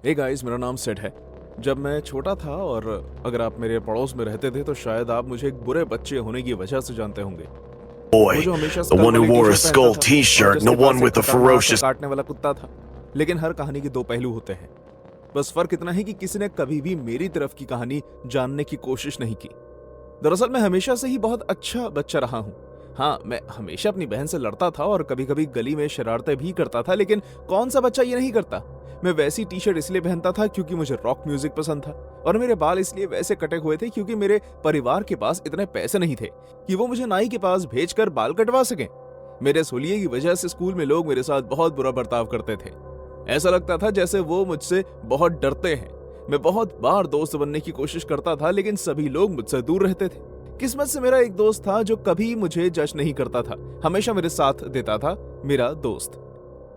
Hey guys, मेरा नाम सिड है। जब मैं छोटा था और अगर आप मेरे पड़ोस में रहते थे तो शायद आप मुझे एक बुरे बच्चे होने की वजह से जानते होंगे। वो Boy, जो हमेशा the स्कल one who वाली wore a टी-शर्ट skull पहनता था और t-shirt and the जिसके one पास with एक the खतरनाक ferocious काटने वाला कुत्ता था। लेकिन हर कहानी के दो पहलू होते हैं। बस फर्क इतना है कि किसी ने कभी भी मेरी तरफ की कहानी जानने की कोशिश नहीं की। दरअसल मैं हमेशा से ही बहुत अच्छा बच्चा रहा हूँ। हाँ, मैं हमेशा अपनी बहन से लड़ता था और कभी कभी गली में शरारतें भी करता था, लेकिन कौन सा बच्चा ये नहीं करता। मैं वैसी टी शर्ट इसलिए पहनता था क्योंकि मुझे रॉक म्यूजिक पसंद था, और मेरे बाल इसलिए वैसे कटे हुए थे क्योंकि मेरे परिवार के पास इतने पैसे नहीं थे कि वो मुझे नाई के पास भेजकर बाल कटवा सकें। मेरे सोलिये की वजह से स्कूल में लोग मेरे साथ बहुत बुरा बर्ताव करते थे। ऐसा लगता था जैसे वो मुझसे बहुत डरते हैं। मैं बहुत बार दोस्त बनने की कोशिश करता था, लेकिन सभी लोग मुझसे दूर रहते थे। किस्मत से मेरा एक दोस्त था जो कभी मुझे जज नहीं करता था, हमेशा मेरे साथ देता था, मेरा दोस्त।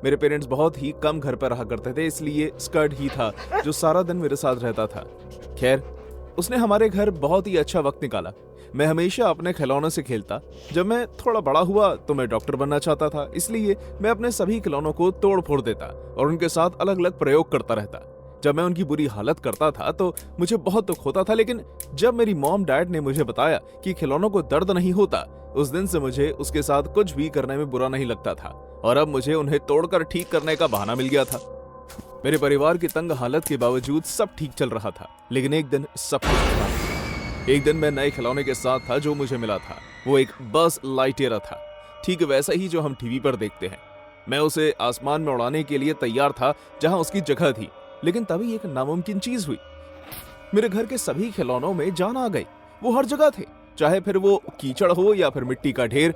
मेरे पेरेंट्स बहुत ही कम घर पर रहा करते थे, इसलिए स्कर्ट ही था जो सारा दिन मेरे साथ रहता था। खैर, उसने हमारे घर बहुत ही अच्छा वक्त निकाला। मैं हमेशा अपने खिलौनों से खेलता। जब मैं थोड़ा बड़ा हुआ तो मैं डॉक्टर बनना चाहता था, इसलिए मैं अपने सभी खिलौनों को तोड़ फोड़ देता और उनके साथ अलग अलग प्रयोग करता रहता। जब मैं उनकी बुरी हालत करता था तो मुझे बहुत दुख होता था, लेकिन जब मेरी मॉम डैड ने मुझे बताया कि खिलौनों को दर्द नहीं होता, उस दिन से मुझे उसके साथ कुछ भी करने में बुरा नहीं लगता था, और अब मुझे उन्हें तोड़कर ठीक करने का बहाना मिल गया था। मेरे परिवार की तंग हालत के बावजूद सब ठीक चल रहा था, लेकिन एक दिन सब कुछ खराब हुआ। एक दिन मैं नए खिलौने के साथ था जो मुझे मिला था। वो एक बस लाइटयरा था, ठीक वैसा ही जो हम टीवी पर देखते हैं। मैं उसे आसमान में उड़ाने के लिए तैयार था जहां उसकी जगह थी, लेकिन तभी एक नामुमकिन चीज हुई। मेरे घर के सभी खिलौनों में जान आ गई। वो हर जगह थे, चाहे फिर वो कीचड़ हो या फिर मिट्टी का ढेर।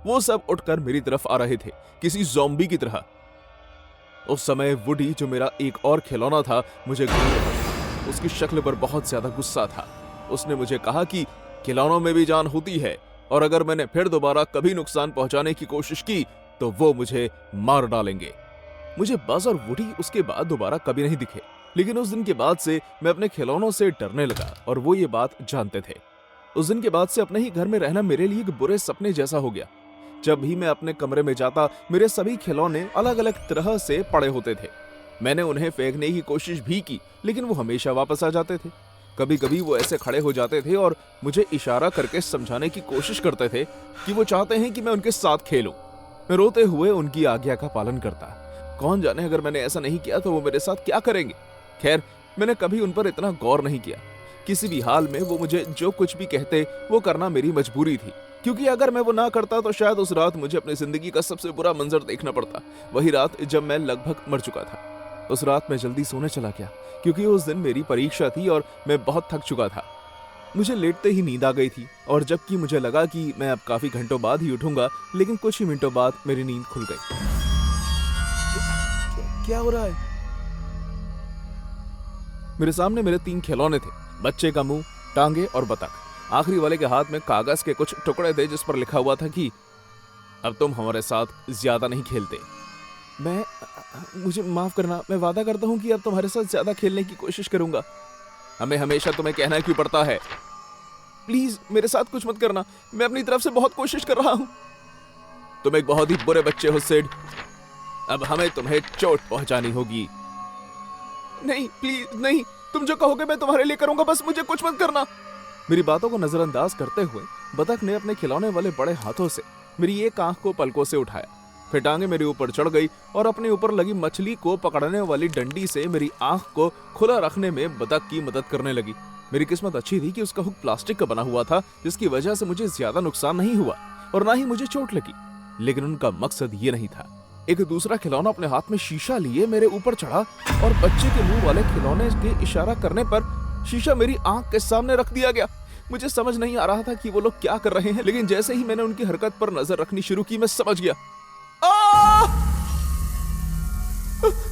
वो सब उठकर मेरी तरफ आ रहे थे, किसी ज़ॉम्बी की तरह। उस समय वुडी, जो मेरा एक और खिलौना था, मुझे घूर रहा था। उसकी शक्ल पर बहुत ज्यादा गुस्सा था। उसने मुझे कहा कि खिलौनों में भी जान होती है, और अगर मैंने फिर दोबारा कभी नुकसान पहुंचाने की कोशिश की तो वो मुझे मार डालेंगे। मुझे बज़ और वुडी उसके बाद दोबारा कभी नहीं दिखे, लेकिन उस दिन के बाद से मैं अपने खिलौनों से डरने लगा, और वो ये बात जानते थे। उस दिन के बाद से अपने ही घर में रहना मेरे लिए एक बुरे सपने जैसा हो गया। जब भी मैं अपने कमरे में जाता, मेरे सभी खिलौने अलग अलग तरह से पड़े होते थे। मैंने उन्हें फेंकने की कोशिश भी की, लेकिन वो हमेशा वापस आ जाते थे। कभी कभी वो ऐसे खड़े हो जाते थे और मुझे इशारा करके समझाने की कोशिश करते थे कि वो चाहते हैं कि मैं उनके साथ खेलूं। मैं रोते हुए उनकी आज्ञा का पालन करता। कौन जाने अगर मैंने ऐसा नहीं किया तो वो मेरे साथ क्या करेंगे। खैर, मैंने कभी उन पर इतना गौर नहीं किया। किसी भी हाल में वो मुझे जो कुछ भी कहते वो करना मेरी मजबूरी थी, क्योंकि अगर मैं वो ना करता तो शायद उस रात मुझे अपनी जिंदगी का सबसे बुरा मंजर देखना पड़ता। वही रात जब मैं लगभग मर चुका था। उस रात मैं जल्दी सोने चला गया, क्योंकि उस दिन मेरी परीक्षा थी और मैं बहुत थक चुका था। मुझे लेटते ही नींद आ गई थी, और जबकि मुझे लगा कि मैं अब काफी घंटों बाद ही उठूंगा, लेकिन कुछ ही मिनटों बाद मेरी नींद खुल गई। क्या हो रहा है? मेरे सामने मेरे 3 खिलौने थे, बच्चे का मुंह, टांगे और बतख। आखिरी वाले के हाथ में कागज के कुछ टुकड़े थे जिस पर लिखा हुआ था कि अब तुम हमारे साथ ज्यादा नहीं खेलते। मुझे माफ करना, मैं वादा करता हूं कि अब तुम्हारे साथ ज्यादा खेलने की कोशिश करूंगा। हमें हमेशा तुम्हें कहना क्यों पड़ता है? प्लीज मेरे साथ कुछ मत करना, मैं अपनी तरफ से बहुत कोशिश कर रहा हूं। तुम एक बहुत ही बुरे बच्चे हो सिड, अब हमें तुम्हें चोट पहुंचानी होगी। नहीं, प्लीज नहीं, तुम जो कहोगे मैं तुम्हारे लिए करूंगा, बस मुझे कुछ मत करना। मेरी बातों को नजरअंदाज करते हुए बतख ने अपने खिलौने वाले बड़े हाथों से मेरी एक आंख को पलकों से उठाया, फिर टांगे मेरे ऊपर चढ़ गई और अपने ऊपर लगी मछली को पकड़ने वाली डंडी से मेरी आंख को खुला रखने में बतख की मदद करने लगी। मेरी किस्मत अच्छी थी कि उसका हुक प्लास्टिक का बना हुआ था, जिसकी वजह से मुझे ज्यादा नुकसान नहीं हुआ और ना ही मुझे चोट लगी। लेकिन उनका मकसद ये नहीं था। एक दूसरा खिलौना अपने हाथ में शीशा लिए मेरे ऊपर चढ़ा, और बच्चे के मुंह वाले खिलौने के इशारा करने पर शीशा मेरी आंख के सामने रख दिया गया। मुझे समझ नहीं आ रहा था कि वो लोग क्या कर रहे हैं, लेकिन जैसे ही मैंने उनकी हरकत पर नजर रखनी शुरू की, मैं समझ गया।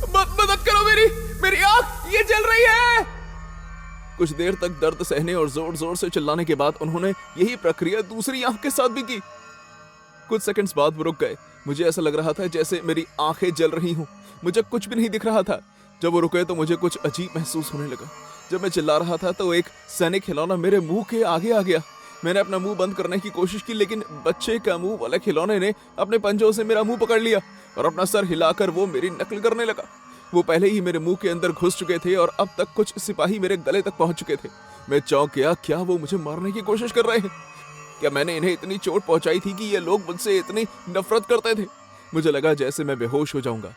मदद करो, मेरी आंख, ये जल रही है। कुछ देर तक दर्द सहने और जोर जोर से चिल्लाने के बाद उन्होंने यही प्रक्रिया दूसरी आंख के साथ भी की। कुछ सेकंड्स बाद वो रुक गए। मुझे ऐसा लग रहा था जैसे मेरी आंखें जल रही हूं। मुझे कुछ भी नहीं दिख रहा था। जब वो रुके तो मुझे कुछ अजीब महसूस होने लगा। जब मैं चिल्ला रहा था तो एक सैनिक खिलौना मेरे मुंह के आगे आ गया। मैंने अपना मुंह बंद करने की कोशिश की, लेकिन बच्चे का मुंह वाले खिलौने ने अपने पंजों से मेरा मुंह पकड़ लिया और अपना सर हिलाकर वो मेरी नकल करने लगा। वो पहले ही मेरे मुंह के अंदर घुस चुके थे और अब तक कुछ सिपाही मेरे गले तक पहुंच चुके थे। मैं चौंक गया, क्या वो मुझे मारने की कोशिश कर रहे हैं? क्या मैंने इन्हें इतनी चोट पहुंचाई थी कि ये लोग मुझसे इतनी नफरत करते थे? मुझे लगा जैसे मैं बेहोश हो जाऊंगा।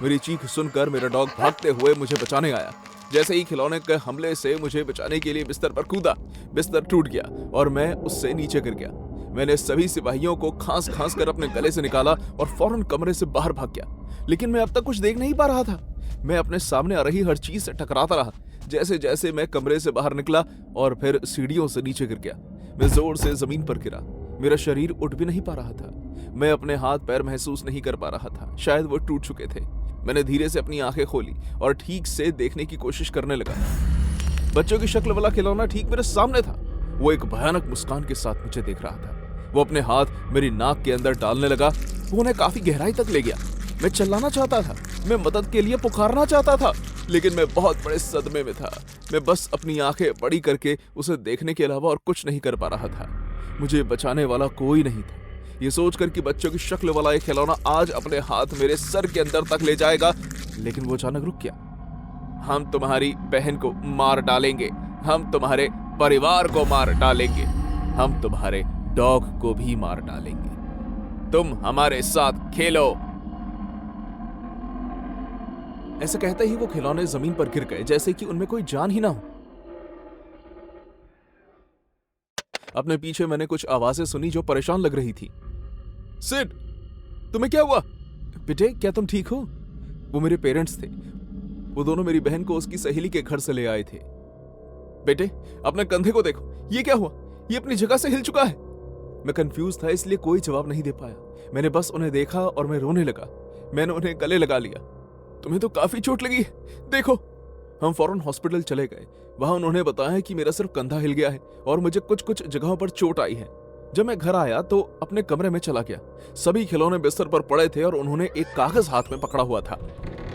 मेरी चीख सुनकर मेरा डॉग भागते हुए मुझे बचाने आया। जैसे ही खिलौने के हमले से मुझे बचाने के लिए बिस्तर पर कूदा, बिस्तर टूट गया और मैं उससे नीचे गिर गया। मैंने सभी सिपाहियों को खांस खांस कर अपने गले से निकाला और फौरन कमरे से बाहर भाग गया। लेकिन मैं अब तक कुछ देख नहीं पा रहा था। मैं अपने सामने आ रही हर चीज से टकराता रहा। जैसे जैसे मैं कमरे से बाहर निकला और फिर सीढ़ियों से नीचे गिर गया, मैं जोर से जमीन पर गिरा। मेरा शरीर उठ भी नहीं पा रहा था। मैं अपने हाथ पैर महसूस नहीं कर पा रहा था, शायद वो टूट चुके थे। मैंने धीरे से अपनी आंखें खोली और ठीक से देखने की कोशिश करने लगा। बच्चों की शक्ल वाला खिलौना ठीक मेरे सामने था। वो एक भयानक मुस्कान के साथ मुझे देख रहा था। वो अपने हाथ मेरी नाक के अंदर डालने लगा। वो उन्हें काफी गहराई तक ले गया। मैं चिल्लाना चाहता था, मैं मदद के लिए पुकारना चाहता था, लेकिन मैं बहुत बड़े सदमे में था। मैं बस अपनी आंखें बड़ी करके उसे देखने के अलावा और कुछ नहीं कर पा रहा था। मुझे बचाने वाला कोई नहीं था। ये सोचकर कि बच्चों की शक्ल वाला एक खिलौना आज अपने हाथ मेरे सर के अंदर तक ले जाएगा, लेकिन वो अचानक रुक गया। हम तुम्हारी बहन को मार डालेंगे, हम तुम्हारे परिवार को मार डालेंगे, हम तुम्हारे डॉग को भी मार डालेंगे, तुम हमारे साथ खेलो। ऐसा कहते ही वो खिलौने जमीन पर गिर गए, जैसे कि उनमें कोई जान ही ना हो। अपने पीछे मैंने कुछ आवाजें सुनी जो परेशान लग रही थी। सिड, तुम्हें क्या हुआ? बेटे, क्या तुम ठीक हो? वो मेरे पेरेंट्स थे। वो दोनों मेरी बहन को उसकी सहेली के घर से ले आए थे। बेटे, अपने कंधे को देखो, ये क्या हुआ? ये अपनी जगह से हिल चुका है। मैं कंफ्यूज था, इसलिए कोई जवाब नहीं दे पाया। मैंने बस उन्हें देखा और मैं रोने लगा। मैंने उन्हें गले लगा लिया। तुम्हें तो काफी चोट लगी है, देखो। हम फौरन हॉस्पिटल चले गए। वहां उन्होंने बताया कि मेरा सिर्फ कंधा हिल गया है और मुझे कुछ कुछ जगहों पर चोट आई है। जब मैं घर आया तो अपने कमरे में चला गया। सभी खिलौने बिस्तर पर पड़े थे और उन्होंने एक कागज हाथ में पकड़ा हुआ था।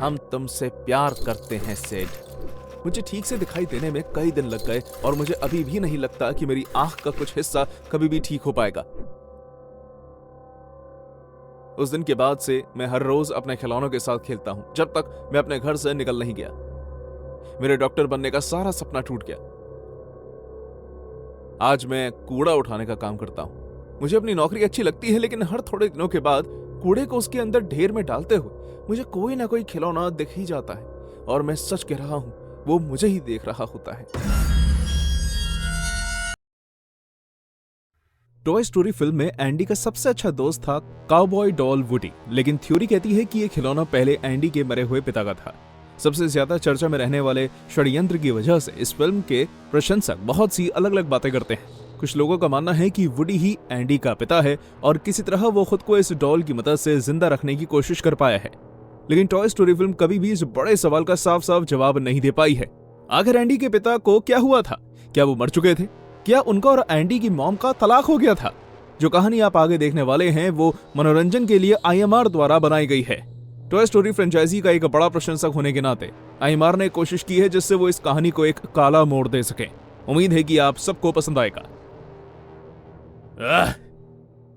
हम तुमसे प्यार करते हैं सेड। मुझे ठीक से दिखाई देने में कई दिन लग गए और मुझे अभी भी नहीं लगता कि मेरी आंख का कुछ हिस्सा कभी भी ठीक हो पाएगा। उस दिन के बाद से मैं हर रोज अपने खिलौनों के साथ खेलता हूं, जब तक मैं अपने घर से निकल नहीं गया। मेरे डॉक्टर बनने का सारा सपना टूट गया। आज मैं कूड़ा उठाने का काम करता हूं। मुझे अपनी नौकरी अच्छी लगती है, लेकिन हर थोड़े दिनों के बाद कूड़े को उसके अंदर ढेर में डालते हुए मुझे कोई ना कोई खिलौना दिख ही जाता है और मैं सच कह रहा हूं, वो मुझे ही देख रहा होता है। टॉय स्टोरी फिल्म में एंडी का सबसे अच्छा दोस्त था काउबॉय डॉल वुडी, लेकिन थ्योरी कहती है कि यह खिलौना पहले एंडी के मरे हुए पिता का था। सबसे ज्यादा चर्चा में रहने वाले षड्यंत्र की वजह से इस फिल्म के प्रशंसक बहुत सी अलग अलग बातें करते हैं। कुछ लोगों का मानना है कि वुडी ही एंडी का पिता है और किसी तरह वो खुद को इस डॉल की मदद से जिंदा रखने की कोशिश कर पाया है। लेकिन टॉय स्टोरी फिल्म कभी भी इस बड़े सवाल का साफ साफ जवाब नहीं दे पाई है। आखिर एंडी के पिता को क्या हुआ था? क्या वो मर चुके थे? क्या उनका और एंडी की मॉम का तलाक हो गया था? जो कहानी आप आगे देखने वाले हैं वो मनोरंजन के लिए IMR द्वारा बनाई गई है। टॉय स्टोरी फ्रेंचाइजी का एक बड़ा प्रशंसक होने के नाते IMR ने कोशिश की है जिससे वो इस कहानी को एक काला मोड़ दे सके। उम्मीद है कि आप सबको पसंद आएगा।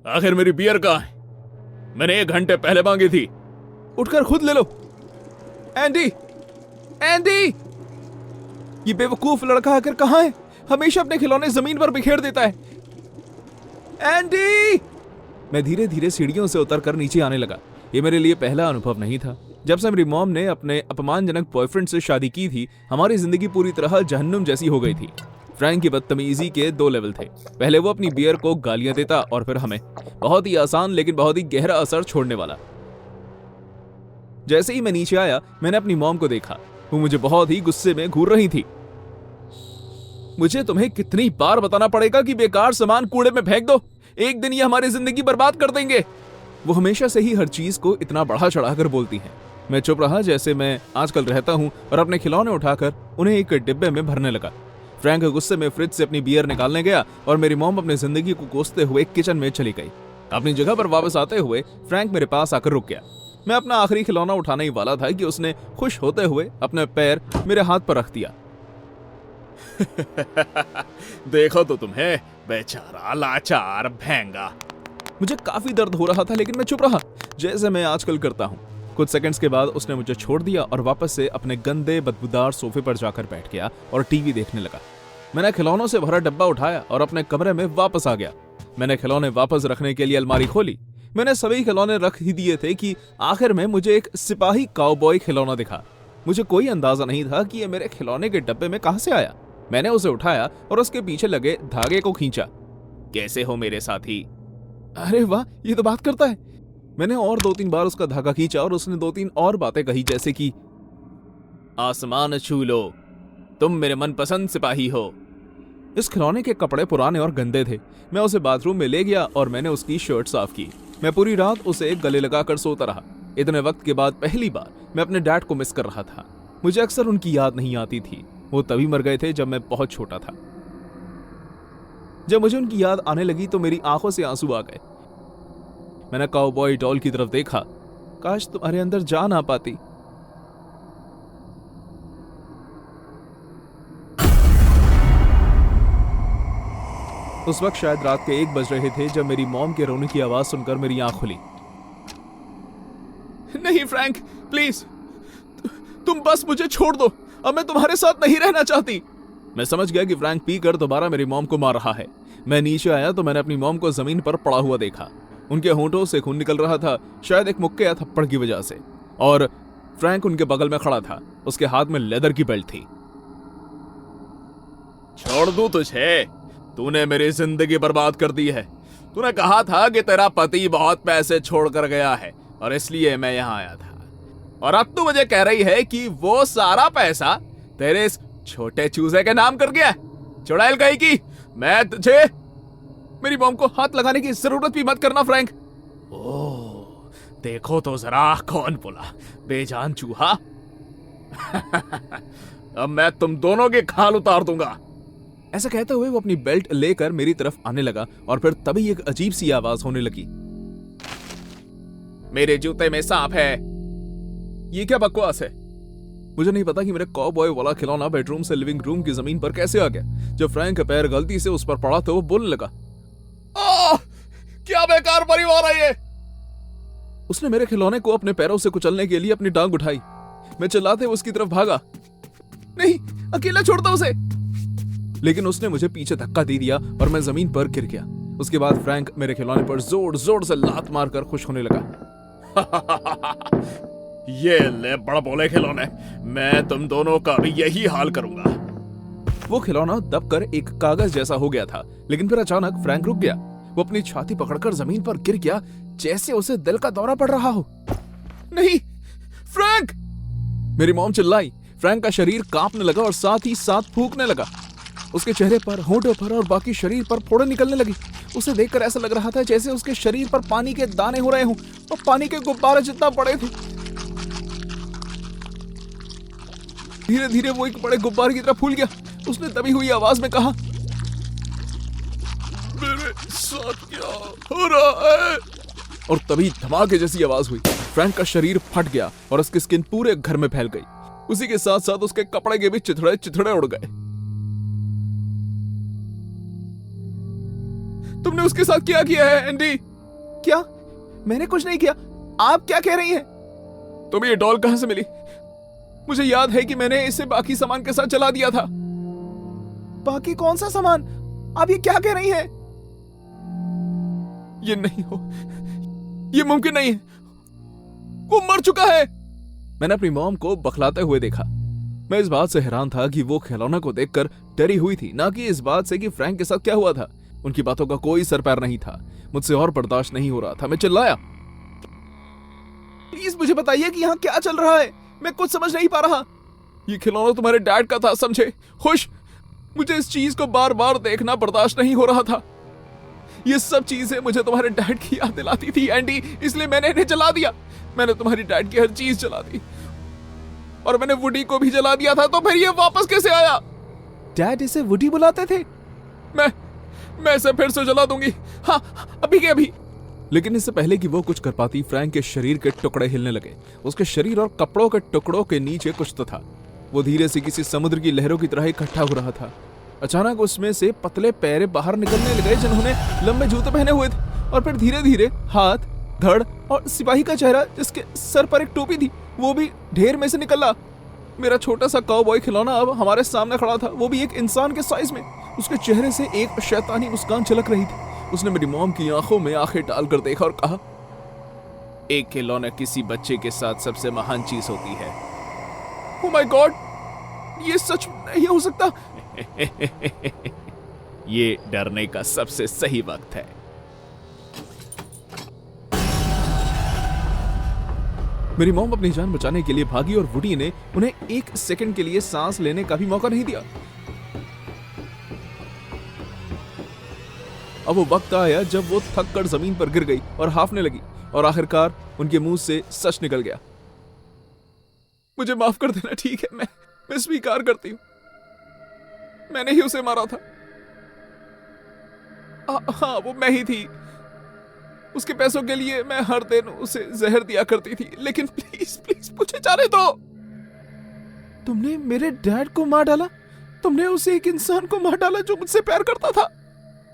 आखिर मेरी बियर कहाँ है? मैंने 1 घंटे पहले मांगी थी। उठकर खुद ले लो। Andy, Andy! ये बेवकूफ लड़का आखिर कहाँ है? हमेशा अपने खिलौने जमीन पर बिखेर देता है। एंडी! मैं धीरे धीरे सीढ़ियों से उतरकर नीचे आने लगा। ये मेरे लिए पहला अनुभव नहीं था। जब से मेरी मॉम ने अपने अपमानजनक बॉयफ्रेंड से शादी की थी, हमारी जिंदगी पूरी तरह जहन्नुम जैसी हो गई थी। फ्रैंक की बदतमीजी के 2 लेवल थे। पहले वो अपनी बियर को गालियां देता और फिर हमें। बहुत ही आसान लेकिन बहुत ही गहरा असर छोड़ने वाला। जैसे ही मैं नीचे आया, मैंने अपनी मॉम को देखा। वो मुझे बहुत ही गुस्से में घूर रही थी। मुझे तुम्हें कितनी बार बताना पड़ेगा कि बेकार सामान कूड़े में फेंक दो, एक दिन ये हमारी जिंदगी बर्बाद कर देंगे। वो हमेशा से ही हर चीज को इतना बढ़ा चढ़ाकर बोलती हैं। मैं चुप रहा जैसे मैं आजकल रहता हूं और अपने खिलौने उठाकर उन्हें एक डिब्बे में भरने लगा। फ्रैंक गुस्से में फ्रिज से अपनी बियर निकालने गया और मेरी मॉम अपनी जिंदगी को कोसते हुए किचन में चली गई। अपनी जगह पर वापस आते हुए फ्रैंक मेरे पास आकर रुक गया। मैं अपना आखिरी खिलौना उठाने ही वाला था कि उसने खुश होते हुए अपने पैर मेरे हाथ पर रख दिया। देखो तो तुम्हें, बेचारा लाचार भेंगा। मुझे काफी दर्द हो रहा था लेकिन मैं चुप रहा, जैसे मैं आजकल करता हूँ। कुछ सेकंड्स के बाद उसने मुझे छोड़ दिया और वापस से अपने गंदे बदबूदार सोफे पर जाकर बैठ गया और टीवी देखने लगा। मैंने खिलौनों से भरा डब्बा उठाया और अपने कमरे में वापस आ गया। मैंने खिलौने वापस रखने के लिए अलमारी खोली। मैंने सभी खिलौने रख ही दिए थे कि आखिर में मुझे एक सिपाही काउबॉय खिलौना दिखा। मुझे कोई अंदाजा नहीं था कि यह मेरे खिलौने के डब्बे में कहां से आया। मैंने उसे उठाया और उसके पीछे लगे धागे को खींचा। कैसे हो मेरे साथी? अरे वाह, ये तो बात करता है। मैंने और 2-3 बार उसका धागा खींचा और उसने 2-3 और बातें कही, जैसे कि आसमान छू लो, तुम मेरे मनपसंद सिपाही हो। इस खिलौने के कपड़े पुराने और गंदे थे। मैं उसे बाथरूम में ले गया और मैंने उसकी शर्ट साफ की। मैं पूरी रात उसे गले लगाकर सोता रहा। इतने वक्त के बाद पहली बार मैं अपने डैड को मिस कर रहा था। मुझे अक्सर उनकी याद नहीं आती थी। वो तभी मर गए थे जब मैं बहुत छोटा था। जब मुझे उनकी याद आने लगी तो मेरी आंखों से आंसू आ गए। मैंने काउबॉय डॉल की तरफ देखा। काश तुम्हारे अंदर जान आ पाती। उस वक्त शायद रात के 1 बज रहे थे जब मेरी मॉम के रोने की आवाज सुनकर मेरी आंख खुली। नहीं फ्रैंक, प्लीज, तुम बस मुझे छोड़ दो। अब मैं तुम्हारे साथ नहीं रहना चाहती। मैं समझ गया कि फ्रैंक पीकर दोबारा मेरी मॉम को मार रहा है। मैं नीचे आया तो मैंने अपनी मॉम को जमीन पर पड़ा हुआ देखा। उनके होंठों से खून निकल रहा था, शायद एक मुक्के या थप्पड़ की वजह से। और फ्रैंक उनके बगल में खड़ा था। उसके हाथ में लेदर की बेल्ट थी। छोड़ दूं तुझे? तूने मेरी जिंदगी बर्बाद कर दी है। तूने कहा था कि तेरा पति बहुत पैसे छोड़कर गया है और इसलिए मैं यहाँ आया था, और अब तू मुझे कह रही है कि वो सारा पैसा तेरे इस छोटे चूजे के नाम कर गया। चुड़ैल कहीं की, मैं तुझे। मेरी मॉम को हाथ लगाने की जरूरत भी मत करना फ्रैंक। ओह, देखो तो जरा कौन बोला, बेजान चूहा। अब मैं तुम दोनों के खाल उतार दूंगा। ऐसा कहते हुए वो अपनी बेल्ट लेकर मेरी तरफ आने लगा और फिर तभी एक अजीब सी आवाज होने लगी। मेरे जूते में सांप है। ये क्या बकवास है? मुझे नहीं पता कि मेरे कॉबॉय वाला खिलौना बेडरूम से लिविंग रूम की जमीन पर कैसे आ गया। जब फ्रैंक का पैर गलती से उस पर पड़ा तो वो बोलने लगा, क्या बेकार परिवार है ये। उसने मेरे खिलौने को अपने पैरों से कुचलने के लिए अपनी टांग उठाई। मैं चिल्लाते हुए उसकी तरफ भागा। नहीं, अकेला छोड़ दो उसे। लेकिन उसने मुझे पीछे धक्का दे दिया और मैं जमीन पर गिर गया। उसके बाद फ्रैंक मेरे खिलौने पर जोर जोर से लात मारकर खुश होने लगा। ये ले बड़ा बोले खिलौने, मैं तुम दोनों का भी यही हाल करूंगा। वो खिलौना दबकर एक कागज जैसा हो गया था, लेकिन फिर अचानक फ्रैंक रुक गया। वो अपनी छाती पकड़कर जमीन पर गिर गया, जैसे उसे दिल का दौरा पड़ रहा हो। नहीं, फ्रैंक! मेरी मॉम चिल्लाई। फ्रैंक का शरीर कांपने लगा और साथ ही साथ फूंकने लगा। उसके चेहरे पर, होंठों पर और बाकी शरीर पर फोड़े निकलने लगी। उसे देखकर ऐसा लग रहा था जैसे उसके शरीर पर पानी के दाने हो रहे हों और पानी के गुब्बारे जितना बड़े थे। धीरे धीरे वो एक बड़े गुब्बारे की तरह फूल गया। उसने दबी हुई आवाज में कहा, मेरे साथ क्या हो रहा है? और तभी धमाके जैसी आवाज हुई। फ्रैंक का शरीर फट गया और उसकी स्किन पूरे घर में फैल गई। उसी के साथ साथ उसके कपड़े के भी चिथड़े चिथड़े उड़ गए। तुमने उसके साथ क्या किया है एंडी? क्या? मैंने कुछ नहीं किया। आप क्या कह रही हैं? तुम्हें ये डॉल कहां से मिली? मुझे याद है कि मैंने इसे बाकी सामान के साथ जला दिया था। बाकी कौन सा सामान? आप ये क्या कह रही हैं? ये नहीं हो, ये मुमकिन नहीं है। वो मर चुका है। मैंने अपनी मॉम को बखलाते हुए देखा। मैं इस बात से हैरान था कि वो खिलौना को देखकर डरी हुई थी, ना कि इस बात से कि फ्रैंक के साथ क्या हुआ था। उनकी बातों का कोई सर पैर नहीं था। मुझसे और बर्दाश्त नहीं हो रहा था। मैं चिल्लाया, प्लीज मुझे बताइए कि यहाँ क्या चल रहा है। मैं कुछ समझ नहीं पा रहा। ये खिलौना तुम्हारे डैड का था, समझे? खुश। मुझे इस चीज को बार बार देखना बर्दाश्त नहीं हो रहा था। ये सब चीजें मुझे तुम्हारे डैड की याद दिलाती थी एंडी, इसलिए मैंने इन्हें जला दिया। मैंने तुम्हारी डैड की हर चीज जला दी और मैंने वुडी को भी जला दिया था। तो फिर ये वापस कैसे आया? डैड इसे वुडी बुलाते थे। मैं इसे फिर से जला दूंगी। हाँ, अभी के अभी। लेकिन इससे पहले कि वो कुछ कर पाती, फ्रैंक के शरीर के टुकड़े हिलने लगे। उसके शरीर और कपड़ों के टुकड़ों के नीचे कुछ तो था। वो धीरे से किसी समुद्र की लहरों की तरह इकट्ठा हो रहा था। अचानक उसमें से पतले पैर बाहर निकलने लगे जिन्होंने लंबे जूते पहने हुए थे, और फिर धीरे धीरे हाथ, धड़ और सिपाही का चेहरा जिसके सर पर एक टोपी थी वो भी ढेर में से निकला। मेरा छोटा सा काउबॉय खिलौना अब हमारे सामने खड़ा था, वो भी एक इंसान के साइज में। उसके चेहरे से एक शैतानी मुस्कान झलक रही थी। उसने मेरी मॉम की आंखों में आंखें डालकर देखा और कहा, एक खिलौना किसी बच्चे के साथ सबसे महान चीज होती है। ओह माय गॉड, ये सच नहीं हो सकता। ये डरने का सबसे सही वक्त है। मेरी मॉम अपनी जान बचाने के लिए भागी और वुडी ने उन्हें एक सेकंड के लिए सांस लेने का भी मौका नहीं दिया। अब वो वक्त आया जब वो थक कर जमीन पर गिर गई और हाफने लगी और आखिरकार उनके मुंह से सच निकल गया। मुझे माफ कर देना, ठीक है, मैं स्वीकार करती हूँ, मैंने ही उसे मारा था। हाँ, वो मैं ही थी। उसके पैसों के लिए मैं हर दिन उसे जहर दिया करती थी, लेकिन प्लीज प्लीज मुझे जाने दो। तुमने मेरे डैड को मार डाला, तुमने उसे एक इंसान को मार डाला जो मुझसे प्यार करता था।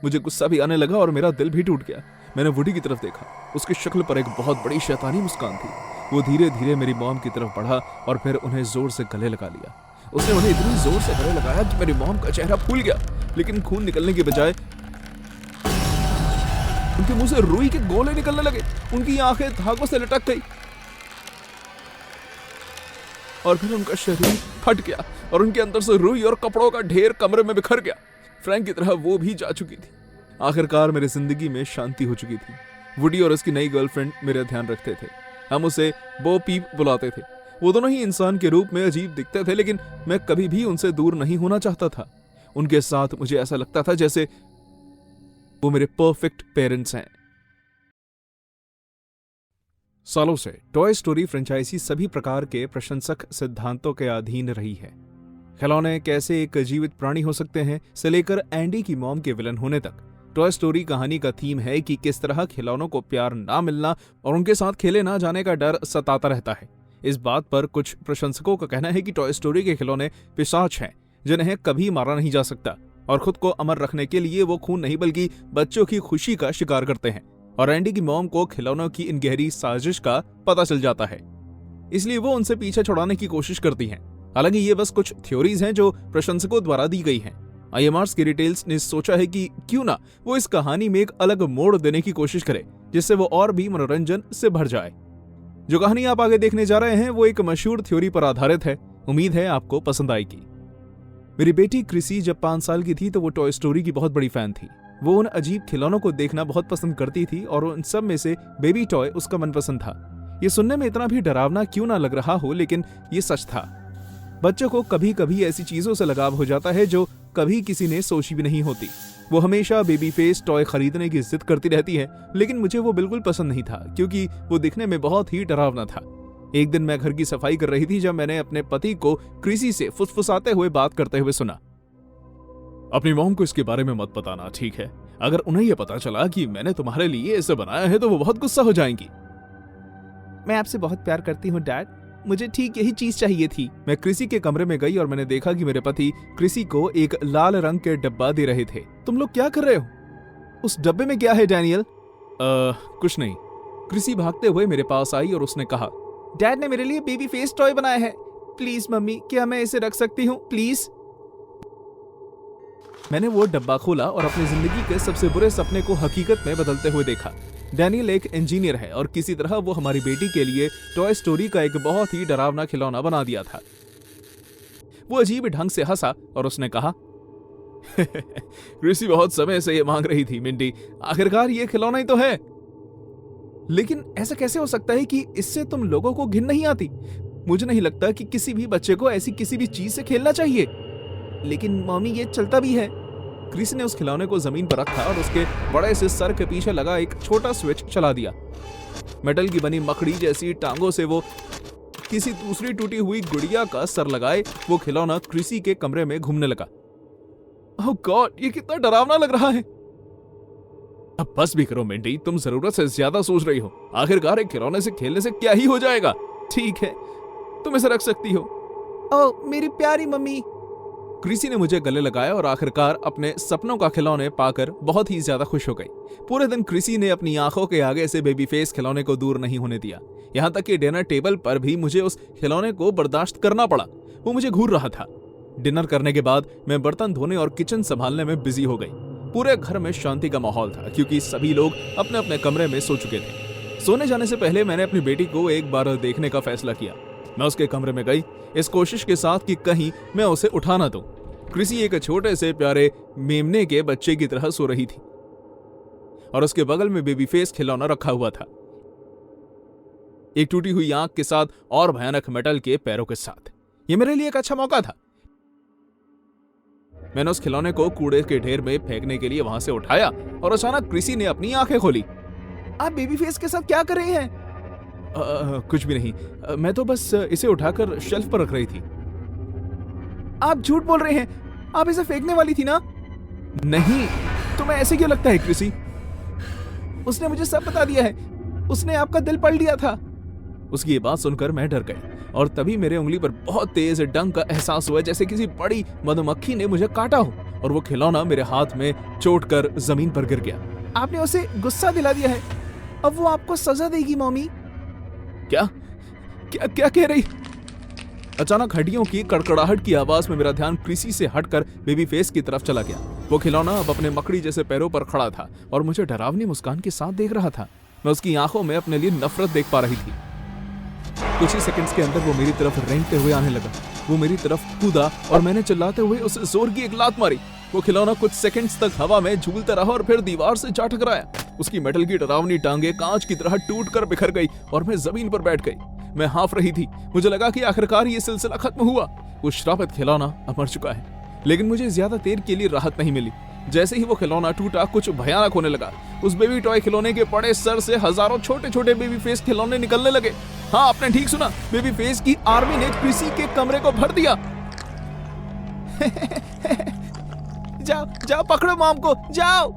मुझे गुस्सा भी आने लगा और मेरा दिल भी टूट गया। मैंने वुडी की तरफ देखा, उसकी शक्ल पर एक बहुत बड़ी शैतानी मुस्कान थी। वो धीरे धीरे मेरी मॉम की तरफ बढ़ा और फिर उन्हें जोर से गले लगा लिया। उसने उन्हें इतनी जोर से गले लगाया कि मेरी मॉम का चेहरा फूल गया, लेकिन खून निकलने के बजाय उनके मुंह से रुई के गोले निकलने लगे। उनकी आंखें धागों से लटक गई और फिर उनका शरीर फट गया और उनके अंदर से रुई और कपड़ों का ढेर कमरे में बिखर गया। फ्रैंक की तरह वो भी जा चुकी थी। आखिरकार मेरी जिंदगी में शांति हो चुकी थी। वुडी और उसकी नई गर्लफ्रेंड मेरा ध्यान रखते थे। हम उसे बो पीप बुलाते थे। वो दोनों ही इंसान के रूप में अजीब दिखते थे, लेकिन मैं कभी भी उनसे दूर नहीं होना चाहता था। उनके साथ मुझे ऐसा लगता था जैसे वो मेरे परफेक्ट पेरेंट्स हैं। सालों से टॉय स्टोरी फ्रेंचाइजी सभी प्रकार के प्रशंसक सिद्धांतों के अधीन रही है। खिलौने कैसे एक जीवित प्राणी हो सकते हैं से लेकर एंडी की मॉम के विलन होने तक, टॉय स्टोरी कहानी का थीम है कि किस तरह खिलौनों को प्यार ना मिलना और उनके साथ खेले ना जाने का डर सताता रहता है। इस बात पर कुछ प्रशंसकों का कहना है कि टॉय स्टोरी के खिलौने पिशाच हैं जिन्हें कभी मारा नहीं जा सकता और खुद को अमर रखने के लिए वो खून नहीं बल्कि बच्चों की खुशी का शिकार करते हैं। और एंडी की मॉम को खिलौनों की इन गहरी साजिश का पता चल जाता है, इसलिए वो उनसे पीछे छुड़ाने की कोशिश करती हैं। हालांकि ये बस कुछ थ्योरीज हैं जो प्रशंसकों द्वारा दी गई हैं। IMR स्केरी टेल्स ने सोचा है कि क्यों ना वो इस कहानी में एक अलग मोड़ देने की कोशिश करे जिससे वो और भी मनोरंजन से भर जाए। जो कहानी आप आगे देखने जा रहे हैं वो एक मशहूर थ्योरी पर आधारित है। उम्मीद है आपको पसंद आएगी। मेरी बेटी क्रिसी जब 5 साल की थी तो वो टॉय स्टोरी की बहुत बड़ी फैन थी। वो उन अजीब खिलौनों को देखना बहुत पसंद करती थी और उन सब में से बेबी टॉय उसका मनपसंद था। ये सुनने में इतना भी डरावना क्यों ना लग रहा हो, लेकिन ये सच था। बच्चों को कभी कभी ऐसी चीजों से लगाव हो जाता है जो कभी किसी ने सोची भी नहीं होती। वो हमेशा बेबी फेस टॉय खरीदने की जिद करती रहती है, लेकिन मुझे वो बिल्कुल पसंद नहीं था क्योंकि वो दिखने में बहुत ही डरावना था। एक दिन मैं घर की सफाई कर रही थी जब मैंने अपने पति को क्रिसी से फुसफुसाते हुए बात करते हुए सुना। अपनी मॉम को इसके बारे में मत बताना, ठीक है? अगर उन्हें यह पता चला कि मैंने तुम्हारे लिए इसे बनाया है तो वो बहुत गुस्सा हो जाएंगी। मैं आपसे बहुत प्यार करती हूँ डैड, मुझे ठीक यही चीज चाहिए थी। मैं क्रिसी के कमरे में गई और मैंने देखा कि मेरे पति क्रिसी को एक लाल रंग के डब्बा दे रहे थे। तुम लोग क्या कर रहे हो? उस डब्बे में क्या है डैनियल? कुछ नहीं। क्रिसी भागते हुए मेरे पास आई और उसने कहा, डैड ने मेरे लिए बेबी फेस टॉय बनाया है। प्लीज मम्मी, क्या मैं इसे रख सकती हूँ प्लीज? मैंने वो डब्बा खोला और अपनी जिंदगी के सबसे बुरे सपने को हकीकत में बदलते हुए देखा। डैनियल एक इंजीनियर है और किसी तरह वो हमारी बेटी के लिए टॉय स्टोरी का एक बहुत ही डरावना खिलौना बना दिया था। वो अजीब ढंग से हंसा और उसने कहा, क्रिसी बहुत समय से ये मांग रही थी मिंडी, आखिरकार ये खिलौना ही तो है। लेकिन ऐसा कैसे हो सकता है कि इससे तुम लोगों को घिन नहीं आती? मुझे नहीं लगता कि किसी भी बच्चे को ऐसी किसी भी चीज से खेलना चाहिए। लेकिन मम्मी ये चलता भी है। क्रिसी ने उस खिलौने को जमीन पर रखा और उसके बड़े से सर के पीछे लगा एक छोटा स्विच चला दिया। मेटल की बनी मकड़ी जैसी टांगों से वो किसी दूसरी टूटी हुई गुड़िया का सर लगाए वो खिलौना क्रिसी के कमरे में घूमने लगा। ओह गॉड, ये कितना डरावना लग रहा है। अब बस भी करो मिंडी, तुम जरूरत से ज्यादा सोच रही हो। आखिरकार एक खिलौने से खेलने से क्या ही हो जाएगा। ठीक है, तुम इसे रख सकती हो। ओह मेरी प्यारी मम्मी। क्रिसी ने मुझे गले लगाया और आखिरकार अपने सपनों का खिलौने पाकर बहुत ही ज्यादा खुश हो गई। पूरे दिन क्रिसी ने अपनी आंखों के आगे से बेबी फेस खिलौने को दूर नहीं होने दिया। यहाँ तक कि डिनर टेबल पर भी मुझे उस खिलौने को बर्दाश्त करना पड़ा। वो मुझे घूर रहा था। डिनर करने के बाद मैं बर्तन धोने और किचन संभालने में बिजी हो गई। पूरे घर में शांति का माहौल था क्योंकि सभी लोग अपने अपने कमरे में सो चुके थे। सोने जाने से पहले मैंने अपनी बेटी को एक बार देखने का फैसला किया। मैं उसके कमरे में गई, इस कोशिश के साथ कि कहीं मैं उसे उठा ना दूं। क्रिसी एक छोटे से प्यारे मेमने के बच्चे की तरह सो रही थी और उसके बगल में बेबी फेस खिलौना रखा हुआ था, एक टूटी हुई आंख के साथ और भयानक मेटल के पैरों के साथ। यह मेरे लिए एक अच्छा मौका था। मैंने उस खिलौने को कूड़े के ढेर में फेंकने के लिए वहां से उठाया और अचानक क्रिसी ने अपनी आंखें खोली। आप बेबी फेस के साथ क्या कर रहे हैं? कुछ भी नहीं, मैं तो बस इसे उठाकर शेल्फ पर रख रही थी। आप झूठ बोल रहे हैं, आप इसे फेंकने वाली थी ना? नहीं, तुम्हें ऐसे क्यों लगता है क्रिसी? उसने मुझे सब बता दिया है, उसने आपका दिल पढ़ लिया था। उसकी ये बात सुनकर मैं डर गई और तभी मेरे उंगली पर बहुत तेज डंक का एहसास हुआ, जैसे किसी बड़ी मधुमक्खी ने मुझे काटा हो और वो खिलौना मेरे हाथ में चोट कर जमीन पर गिर गया। आपने उसे गुस्सा दिला दिया है, अब वो आपको सजा देगी मम्मी। क्या क्या क्या कह रही? अचानक हड्डियों की कड़कड़ाहट की आवाज में मेरा ध्यान क्रिसी से हटकर बेबी फेस की तरफ चला गया। वो खिलौना अब अपने मकड़ी जैसे पैरों पर खड़ा था और मुझे डरावनी मुस्कान के साथ देख रहा था। मैं उसकी आंखों में अपने लिए नफरत देख पा रही थी। कुछ ही सेकंड्स के अंदर वो मेरी तरफ रेंगते हुए आने लगा। वो मेरी तरफ कूदा और मैंने चिल्लाते हुए उसे जोर की एक लात मारी। वो खिलौना कुछ सेकंड्स तक हवा में झूलता रहा और फिर दीवार से जा टकराया। उसकी मेटल की डरावनी टांगे कांच की तरह टूट कर बिखर गई और मैं जमीन पर बैठ गई। मैं हाँफ रही थी। मुझे लगा कि आखिरकार ये सिलसिला खत्म हुआ। वो श्रापित खिलौना अब मर चुका है। लेकिन मुझे ज्यादा देर के लिए राहत नहीं मिली। जैसे ही वो खिलौना टूटा, कुछ भयानक होने लगा। उस बेबी टॉय खिलौने के बड़े सर से हजारों छोटे छोटे बेबी फेस खिलौने निकलने लगे। हाँ, आपने ठीक सुना, बेबी फेस की आर्मी ने क्रिसी के कमरे को भर दिया। जाओ जाओ, पकड़ो मॉम को, जाओ।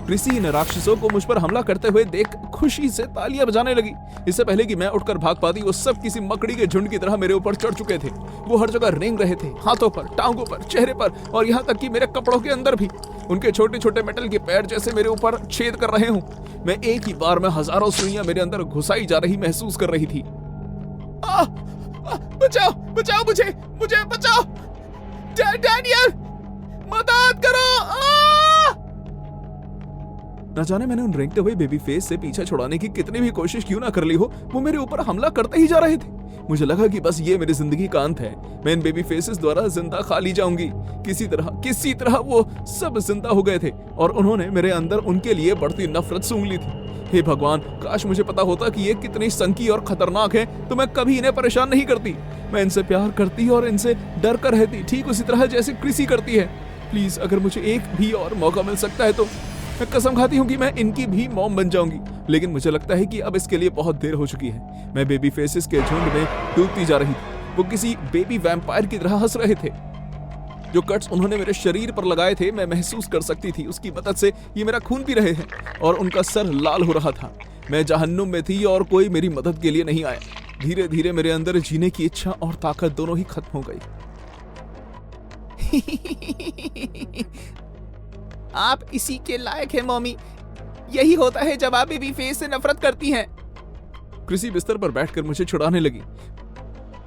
क्रिसी इन राक्षसों को मुझ पर हमला करते हुए देख खुशी से तालियां बजाने लगी। इससे पहले कि मैं उठकर भाग पाती, वो सब किसी मकड़ी के झुंड की तरह मेरे ऊपर चढ़ चुके थे। वो हर जगह रेंग रहे थे, हाथों पर, टांगों पर, चेहरे पर और यहाँ तक कि मेरे कपड़ों के अंदर भी। उनके छोटे छोटे मेटल के पैर जैसे मेरे ऊपर छेद कर रहे हूँ। मैं एक ही बार में हजारों सुइयां मेरे अंदर घुसाई जा रही महसूस कर रही थी। बचाओ बचाओ, मुझे बचाओ, डैनियल मदद करो। न जाने मैंने उन रेंगते हुए बेबी फेस से पीछा छुड़ाने की कितनी भी कोशिश क्यों ना कर ली हो, वो मेरे ऊपर हमला करते ही जा रहे थे। मुझे लगा कि बस ये मेरी जिंदगी का अंत है। मैं इन बेबी फेसेस द्वारा जिंदा खा ली जाऊंगी। किसी तरह वो सब जिंदा हो गए थे और उन्होंने मेरे अंदर उनके लिए बढ़ती नफरत सूंघ ली थी। हे भगवान, काश मुझे पता होता कि ये कितनी संकी और खतरनाक है तो मैं कभी इन्हें परेशान नहीं करती। मैं इनसे प्यार करती और इनसे डर कर रहती, ठीक उसी तरह जैसे क्रिसी करती है। प्लीज, अगर मुझे एक भी और मौका मिल सकता है तो मैं कसम खाती हूँ कि मैं इनकी भी मॉम बन जाऊंगी। लेकिन मुझे लगता है कि अब इसके लिए बहुत देर हो चुकी है। मैं बेबी फेसेस के झुंड में डूबती जा रही थी। वो किसी बेबी वैम्पायर की तरह हंस रहे थे। जो कट्स उन्होंने मेरे शरीर पर लगाए थे, मैं महसूस कर सकती थी उसकी मदद से ये मेरा खून पी रहे हैं और उनका सर लाल हो रहा था। मैं जहन्नुम में थी और कोई मेरी मदद के लिए नहीं आया। धीरे धीरे मेरे अंदर जीने की इच्छा और ताकत दोनों ही खत्म हो गई। आप इसी के लायक हैं मॉमी। यही होता है जब आप बेबी फेस से नफरत करती हैं। क्रिसी बिस्तर पर बैठकर मुझे छुड़ाने लगी।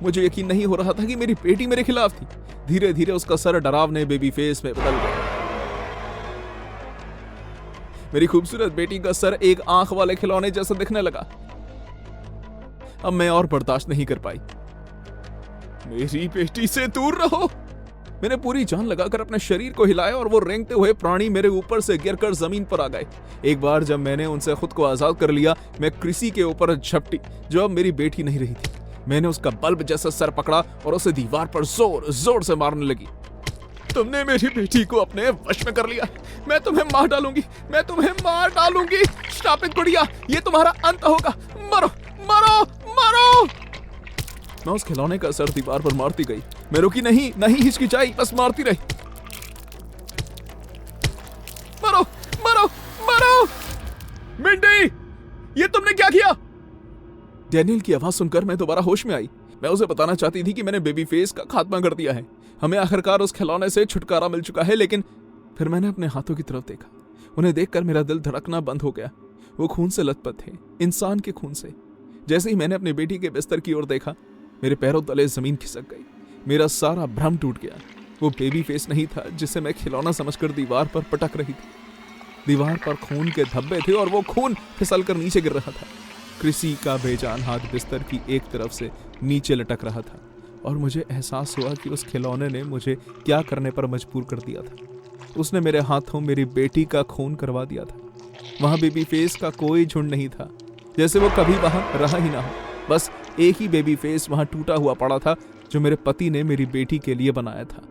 मुझे यकीन नहीं हो रहा था कि मेरी बेटी मेरे खिलाफ थी। धीरे धीरे उसका सर डरावने बेबी फेस में बदल गया। मेरी खूबसूरत बेटी का सर एक आंख वाले खिलौने जैसा दिखने लगा। अब मैं और बर्दाश्त नहीं कर पाई। मेरी बेटी से दूर रहो। मैंने पूरी जान लगाकर अपने शरीर को हिलाया और वो रेंगते हुए प्राणी मेरे ऊपर से गिरकर जमीन पर आ गए। एक बार जब मैंने उनसे खुद को आजाद कर लिया, मैं क्रिसी के ऊपर झपटी, जो अब मेरी बेटी नहीं रही थी। मैंने उसका बल्ब जैसा सर पकड़ा और उसे दीवार पर जोर जोर से मारने लगी। तुमने मेरी बेटी को अपने वश में कर लिया। मैं तुम्हें मार डालूंगी, मैं तुम्हें मार डालूंगी। श्रापित गुड़िया, ये तुम्हारा अंत होगा। मरो मरो मरो। मैं उस खिलौने का सर दीवार पर मारती गई। मैं रुकी नहीं, नहीं हिचकिचाई, बस मारती रही। मरो मरो मरो। मिंडी, ये तुमने क्या किया? डैनियल की आवाज सुनकर मैं दोबारा होश में आई। मैं उसे बताना चाहती थी कि मैंने बेबी फेस का खात्मा कर दिया है, हमें आखिरकार उस खिलौने से छुटकारा मिल चुका है। लेकिन फिर मैंने अपने हाथों की तरफ देखा, उन्हें देखकर मेरा दिल धड़कना बंद हो गया। वो खून से लथपथ थे, इंसान के खून से। जैसे ही मैंने अपनी बेटी के बिस्तर की ओर देखा, मेरे पैरों तले जमीन खिसक गई, मेरा सारा भ्रम टूट गया। वो बेबी फेस नहीं था जिसे मैं खिलौना समझकर दीवार पर पटक रही थी। दीवार पर खून के धब्बे थे और वो खून फिसल कर नीचे गिर रहा था। किसी का बेजान हाथ बिस्तर की एक तरफ से नीचे लटक रहा था और मुझे एहसास हुआ कि उस खिलौने ने मुझे क्या करने पर मजबूर कर दिया था। उसने मेरे हाथों मेरी बेटी का खून करवा दिया था। वहां बेबी फेस का कोई झुंड नहीं था, जैसे वो कभी वहां रहा ही ना हो। बस एक ही बेबी फेस वहां टूटा हुआ पड़ा था, जो मेरे पति ने मेरी बेटी के लिए बनाया था।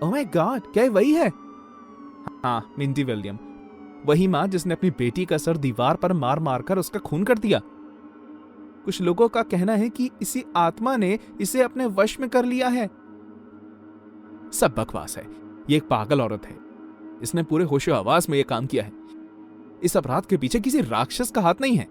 ओह माय गॉड, क्या वही है? हाँ, मिंडी विलियम, वही माँ जिसने अपनी बेटी का सर दीवार पर मार मार कर उसका खून कर दिया। कुछ लोगों का कहना है कि इसी आत्मा ने इसे अपने वश में कर लिया है। सब बकवास है, ये एक पागल औरत है। इसने पूरे होशो हवास में ये काम किया है। इस अपराध के पीछे किसी राक्षस का हाथ नहीं है।